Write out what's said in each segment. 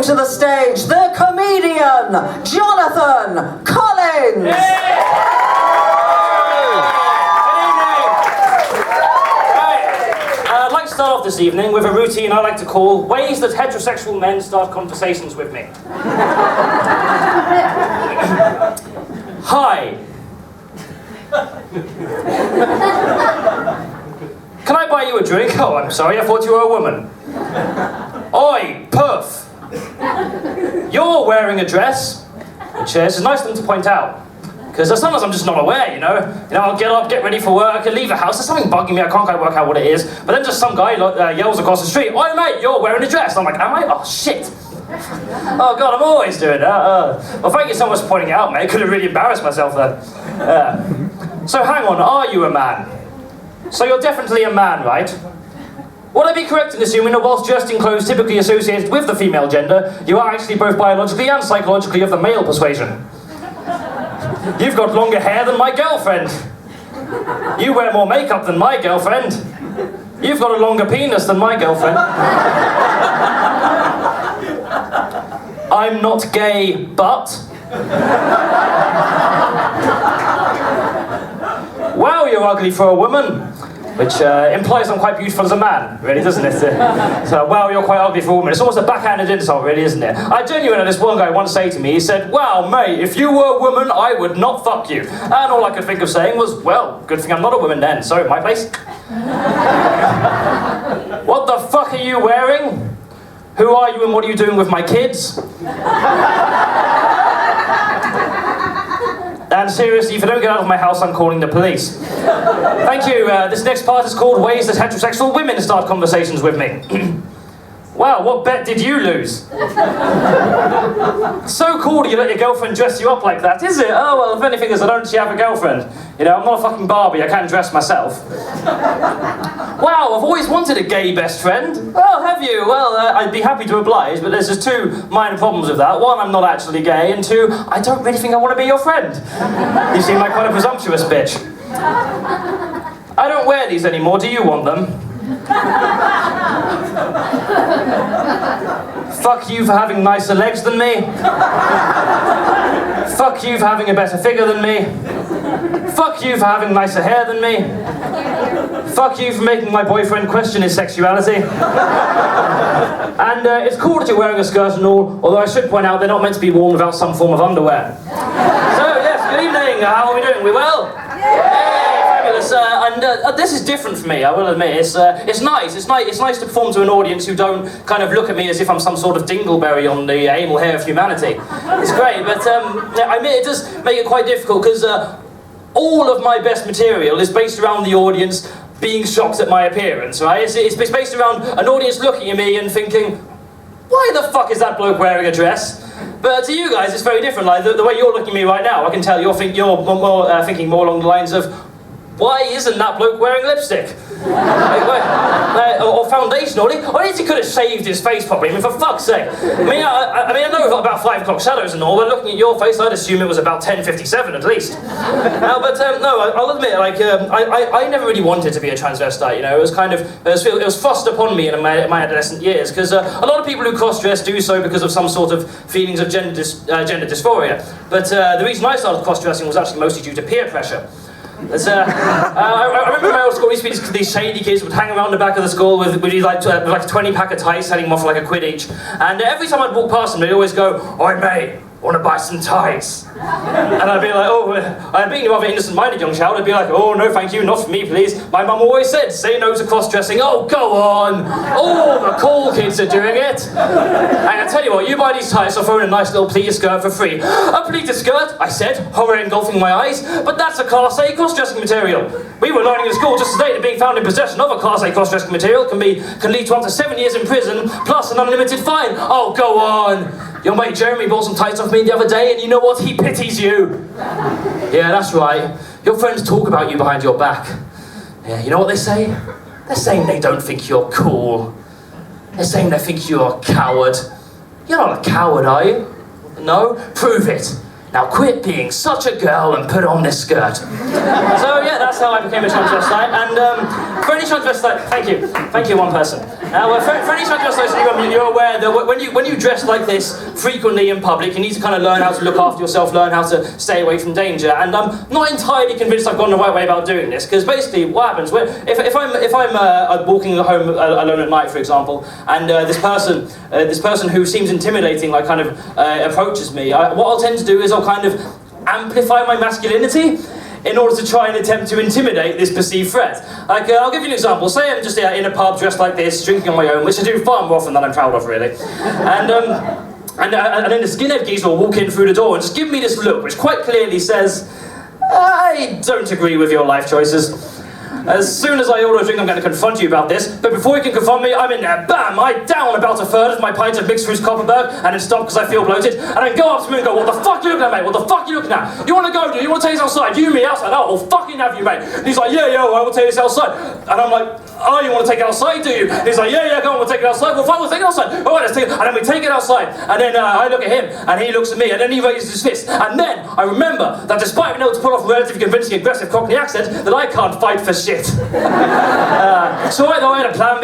To the stage, the comedian, Jonathan Collins! Yay! I'd like to start off this evening with a routine I like to call ways that heterosexual men start conversations with me. Hi. Can I buy you a drink? Oh, I'm sorry, I thought you were a woman. Oi, puff. You're wearing a dress, which is a nice thing to point out. Because sometimes I'm just not aware, you know, I'll get up, get ready for work, and leave the house. There's something bugging me, I can't quite work out what it is. But then just some guy yells across the street, "Oi mate, you're wearing a dress." And I'm like, am I? Oh shit. Oh god, I'm always doing that. Well, thank you so much for pointing it out, mate. Could have really embarrassed myself then. So hang on, are you a man? So you're definitely a man, right? Would I be correct in assuming that whilst dressed in clothes typically associated with the female gender, you are actually both biologically and psychologically of the male persuasion? You've got longer hair than my girlfriend. You wear more makeup than my girlfriend. You've got a longer penis than my girlfriend. I'm not gay, but... Wow, you're ugly for a woman. Which implies I'm quite beautiful as a man, really, doesn't it? So, wow, you're quite ugly for a woman. It's almost a backhanded insult, really, isn't it? I genuinely had this one guy once say to me, he said, "Wow, mate, if you were a woman, I would not fuck you." And all I could think of saying was, well, good thing I'm not a woman then, so my place. What the fuck are you wearing? Who are you and what are you doing with my kids? And seriously, if you don't get out of my house, I'm calling the police. Thank you. This next part is called Ways That Heterosexual Women Start Conversations With Me. Wow, what bet did you lose? So cool that you let your girlfriend dress you up like that, is it? Oh, well, if anything is, I don't actually have a girlfriend. You know, I'm not a fucking Barbie, I can dress myself. Wow, I've always wanted a gay best friend. Oh, have you? Well, I'd be happy to oblige, but there's just two minor problems with that. One, I'm not actually gay, and two, I don't really think I want to be your friend. You seem like quite a presumptuous bitch. I don't wear these anymore, do you want them? Fuck you for having nicer legs than me. Fuck you for having a better figure than me. Fuck you for having nicer hair than me. Fuck you for making my boyfriend question his sexuality. And it's cool that you're wearing a skirt and all, although I should point out they're not meant to be worn without some form of underwear. So yes, good evening, how are we doing? We well? This is different for me, I will admit. It's nice. It's nice to perform to an audience who don't kind of look at me as if I'm some sort of dingleberry on the anal hair of humanity. It's great, but I admit it does make it quite difficult because all of my best material is based around the audience being shocked at my appearance, right? It's based around an audience looking at me and thinking, why the fuck is that bloke wearing a dress? But to you guys, it's very different. Like the way you're looking at me right now, I can tell you're thinking more along the lines of, why isn't that bloke wearing lipstick? Or foundation, or at least he could have shaved his face properly, I mean, for fuck's sake. I mean, I know about 5 o'clock shadows and all, but looking at your face, I'd assume it was about 10:57 at least. No, I'll admit, like, I never really wanted to be a transvestite, you know, it was kind of, it was thrust upon me in my adolescent years, because a lot of people who cross-dress do so because of some sort of feelings of gender dysphoria. But the reason I started cross-dressing was actually mostly due to peer pressure. I remember in my old school, we used to be these shady kids would hang around the back of the school with like a 20-pack of ties, selling them off for like £1 each. And every time I'd walk past them, they'd always go, "Oi mate, want to buy some ties?" And I'd be like, oh, being a rather innocent-minded young child, I'd be like, "Oh, no thank you, not for me please. My mum always said, say no to cross-dressing." "Oh, go on. All the cool kids are doing it." And I tell you what, you buy these ties, I'll throw in a nice little pleated skirt for free. "A pleated skirt?" I said, horror engulfing my eyes. "But that's a Class A cross-dressing material. We were learning in school just today that being found in possession of a Class A cross-dressing material can lead to up to 7 years in prison, plus an unlimited fine." "Oh, go on. Your mate Jeremy bought some tights off me the other day, and you know what? He pities you." "Yeah, that's right. Your friends talk about you behind your back." "Yeah, you know what they say? They're saying they don't think you're cool. They're saying they think you're a coward." "You're not a coward, are you?" "No? Prove it. Now quit being such a girl and put on this skirt." So yeah, that's how I became a transvestite. And for any transvestite, thank you one person. Now, for any transvestites, you're aware that when you dress like this frequently in public, you need to kind of learn how to look after yourself, learn how to stay away from danger. And I'm not entirely convinced I've gone the right way about doing this, because basically what happens, if I'm walking home alone at night, for example, and this person who seems intimidating, like kind of approaches me, what I'll tend to do is I'll kind of amplify my masculinity in order to try and attempt to intimidate this perceived threat. Like, I'll give you an example. Say I'm just in a pub dressed like this, drinking on my own, which I do far more often than I'm proud of, really. And then the skinhead geezer will walk in through the door and just give me this look, which quite clearly says, I don't agree with your life choices. As soon as I order a drink, I'm going to confront you about this, but before you can confront me, I'm in there, bam, I down about a third of my pint of mixed fruit Copperberg, and then stop because I feel bloated, and then go up to him and go, what the fuck are you looking at, mate? What the fuck are you looking at? You want to go, do you? You want to take this outside? You, me, outside? Oh, well, fucking have you, mate. And he's like, yeah, I will take this outside. And I'm like, oh, you want to take it outside, do you? And he's like, yeah, go on, we'll take it outside. Well, fine, we'll take it outside. All right, let's take it. And then we take it outside, and then I look at him, and he looks at me, and then he raises his fist. And then I remember that despite being able to pull off a relatively convincing aggressive Cockney accent, that I can't fight for shit. So I had a plan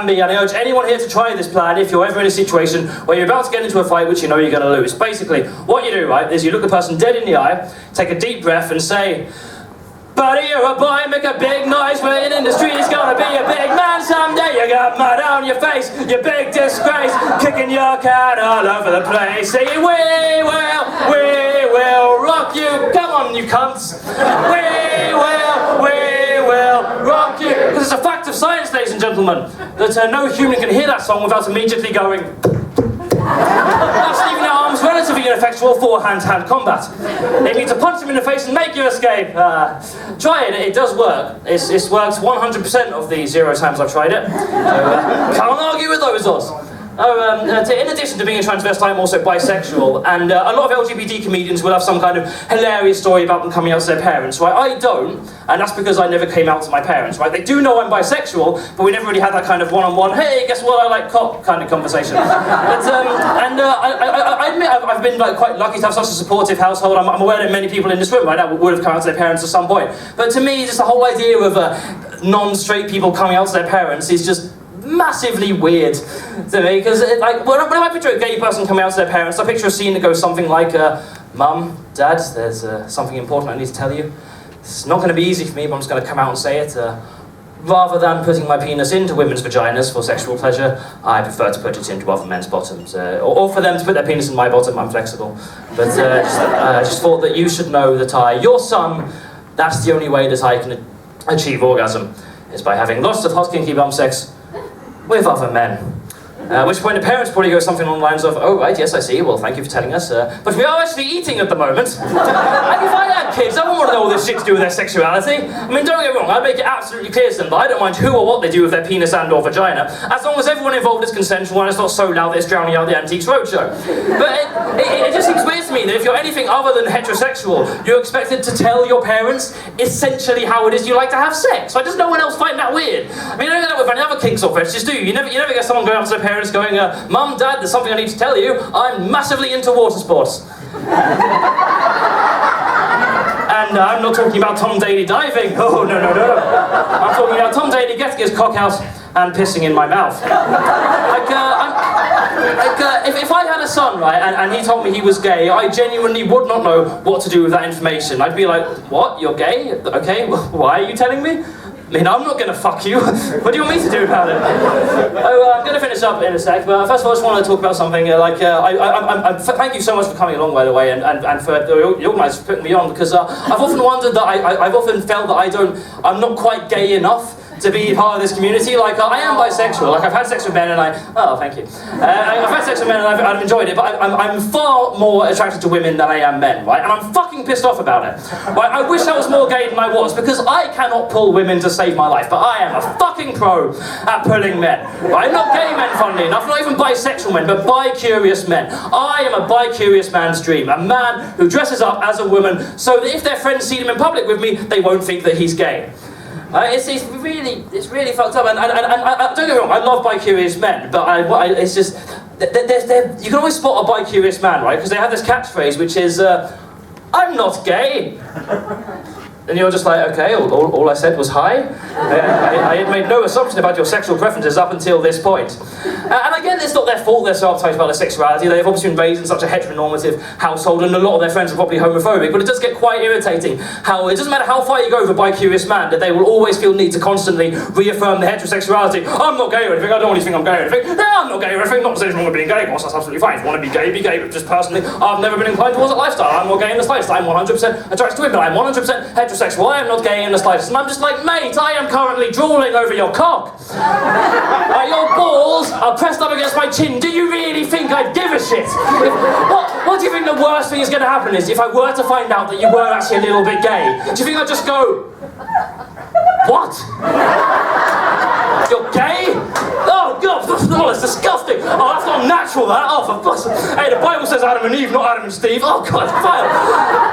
B, and I urge anyone here to try this plan if you're ever in a situation where you're about to get into a fight which you know you're going to lose. Basically, what you do, right, is you look the person dead in the eye, take a deep breath and say, buddy, you're a boy, make a big noise, waiting in the street, he's gonna be a big man someday. You got mud on your face, you big disgrace, kicking your can all over the place. Say, we will rock you, come on you cunts. We will rock you. Because it's a fact of science, ladies and gentlemen, that no human can hear that song without immediately going, that's leaving your arms relatively ineffectual for hand-to-hand combat. They need to punch them in the face and make you escape. Try it, it does work. It's worked 100% of the 0 times I've tried it. So, can't argue with those odds. In addition to being a transvestite, I'm also bisexual, and a lot of LGBT comedians will have some kind of hilarious story about them coming out to their parents, right? I don't, and that's because I never came out to my parents, right? They do know I'm bisexual, but we never really had that kind of one-on-one, hey, guess what, I like cock kind of conversation. But, I admit I've been like quite lucky to have such a supportive household. I'm aware that many people in this room right now would have come out to their parents at some point. But to me, just the whole idea of non-straight people coming out to their parents is just massively weird to me, because like when I picture a gay person coming out to their parents, I picture a scene that goes something like, Mum, Dad, there's something important I need to tell you. It's not going to be easy for me, but I'm just going to come out and say it. Rather than putting my penis into women's vaginas for sexual pleasure, I prefer to put it into other men's bottoms. Or for them to put their penis in my bottom, I'm flexible. But just thought that you should know that your son, that's the only way that I can achieve orgasm, is by having lots of hot kinky bum sex with other men. At which point the parents probably go something along the lines of, oh right, yes I see, well thank you for telling us, but we are actually eating at the moment. And if I had kids, I wouldn't want to know all this shit to do with their sexuality. I mean, don't get me wrong, I'd make it absolutely clear to them that I don't mind who or what they do with their penis and or vagina, as long as everyone involved is consensual and it's not so loud that it's drowning out the Antiques Roadshow. But it just seems weird to me that if you're anything other than heterosexual, you're expected to tell your parents essentially how it is you like to have sex. Like, does no one else find that weird? I mean, you don't get that with any other kinks or fetishes, do you? You never get someone going up to their parents going, Mum, Dad, there's something I need to tell you. I'm massively into water sports. And I'm not talking about Tom Daly diving. Oh, no. I'm talking about Tom Daly getting his cock out and pissing in my mouth. If I had a son, right, and he told me he was gay, I genuinely would not know what to do with that information. I'd be like, what, you're gay? Okay, why are you telling me? I mean, I'm not going to fuck you. What do you want me to do about it? I'm going to finish up in a sec, but first of all, I just want to talk about something. Thank you so much for coming along, by the way, and for the organisers for putting me on, because I've often wondered that I've often felt that I'm not quite gay enough to be part of this community. Like, I am bisexual. Like, I've had sex with men and thank you. I've had sex with men and I've enjoyed it, but I'm far more attracted to women than I am men, right? And I'm fucking pissed off about it. Right? I wish I was more gay than I was, because I cannot pull women to save my life, but I am a fucking pro at pulling men. Right? Not gay men, funnily enough, not even bisexual men, but bi-curious men. I am a bi-curious man's dream, a man who dresses up as a woman so that if their friends see him in public with me, they won't think that he's gay. It's really fucked up, and don't get me wrong, I love bi-curious men, but it's just, you can always spot a bi-curious man, right? Because they have this catchphrase, which is, I'm not gay. And you're just like, okay, all I said was hi. I had made no assumption about your sexual preferences up until this point. And again, it's not their fault they're so uptight about their sexuality. They've obviously been raised in such a heteronormative household, and a lot of their friends are probably homophobic, but it does get quite irritating how it doesn't matter how far you go with a bi-curious man, that they will always feel need to constantly reaffirm their heterosexuality. I'm not gay or anything, I don't want you to think I'm gay or anything. No, I'm not gay or anything, not saying anything wrong with being gay, of course, that's absolutely fine. If you want to be gay, but just personally, I've never been inclined towards that lifestyle. I'm not gay in the slightest. I'm 100% attracted to women. I'm 100% heterosexual. I am not gay in the slightest. And I'm just like, mate, I am currently drooling over your cock. Your balls are pressed up against my chin. Do you really think I'd give a shit? What do you think the worst thing is going to happen is if I were to find out that you were actually a little bit gay? Do you think I'd just go, what? You're gay? Oh God, that's disgusting. Oh, that's not natural, that. Oh, for fuck's sake. Hey, the Bible says Adam and Eve, not Adam and Steve. Oh God, fire.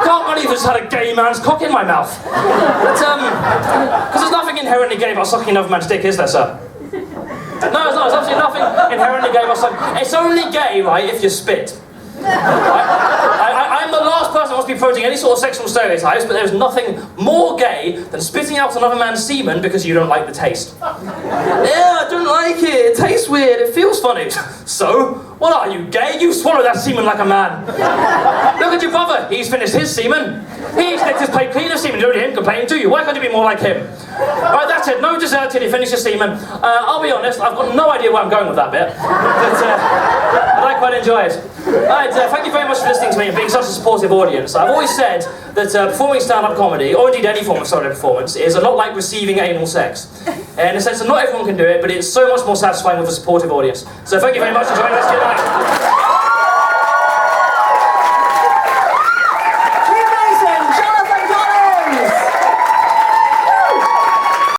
Can't believe I just had a gay man's cock in my mouth. But, because there's nothing inherently gay about sucking another man's dick, is there, sir? No, it's not. There's absolutely nothing inherently gay about sucking. It's only gay, right, if you spit. I'm the last person who wants to be promoting any sort of sexual stereotypes, but there's nothing more gay than spitting out another man's semen because you don't like the taste. Yeah, I don't like it. It tastes weird. It feels funny. So, what are you, gay? You swallow that semen like a man. Look at your brother. He's finished his semen. He's licked his plate clean of semen. You don't hear him complaining, do you? Why can't you be more like him? Right, that's it. No dessert till you finish your semen. I'll be honest, I've got no idea where I'm going with that bit. But I quite enjoy it. Alright, thank you very much for listening to me and being such a supportive audience. I've always said that performing stand-up comedy, or indeed any form of solo performance, is a lot like receiving anal sex. In the sense that not everyone can do it, but it's so much more satisfying with a supportive audience. So thank you very much for joining us. Good night.